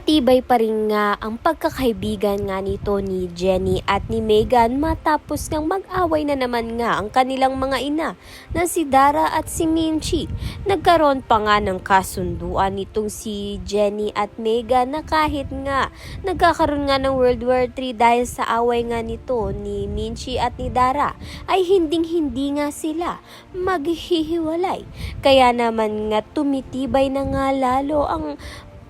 Tumitibay pa rin nga ang pagkakaibigan nga nito ni Jenny at ni Megan matapos ngang mag-away na naman nga ang kanilang mga ina na si Dara at si Minchi. Nagkaroon pa nga ng kasunduan nitong si Jenny at Megan na kahit nga nagkakaroon nga ng World War III dahil sa away nga nito ni Minchi at ni Dara ay hinding-hindi nga sila maghihiwalay. Kaya naman nga tumitibay na nga lalo ang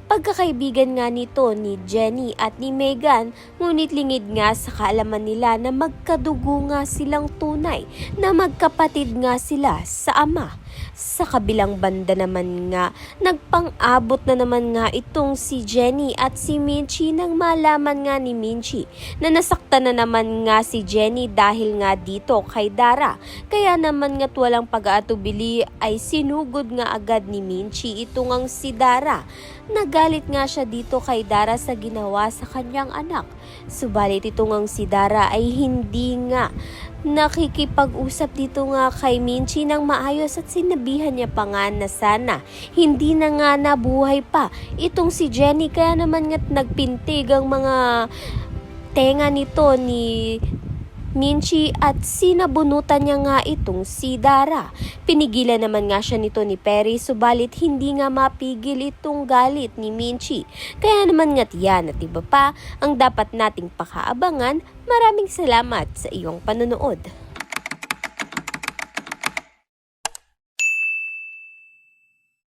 pagkakaibigan nga nito ni Jenny at ni Megan, ngunit lingid nga sa kaalaman nila na magkadugo nga silang tunay, na magkapatid nga sila sa ama. Sa kabilang banda naman nga, nagpang-abot na naman nga itong si Jenny at si Minchi nang malaman nga ni Minchi na nasaktan na naman nga si Jenny dahil nga dito kay Dara. Kaya naman nga't walang pag-aatubili ay sinugod nga agad ni Minchi itong ang si Dara. Nagalit nga siya dito kay Dara sa ginawa sa kanyang anak. Subalit itong ang si Dara ay hindi nga nakikipag-usap dito nga kay Minchi ng maayos at sinabihan niya pa nga na sana hindi na nga nabuhay pa itong si Jenny. Kaya naman nga't nagpintig ang mga tenga nito ni Minchi at sinabunutan niya nga itong si Dara. Pinigilan naman nga siya nito ni Perry, subalit hindi nga mapigil itong galit ni Minchi. Kaya naman nga't yan at iba pa ang dapat nating pakaabangan. Maraming salamat sa iyong panonood.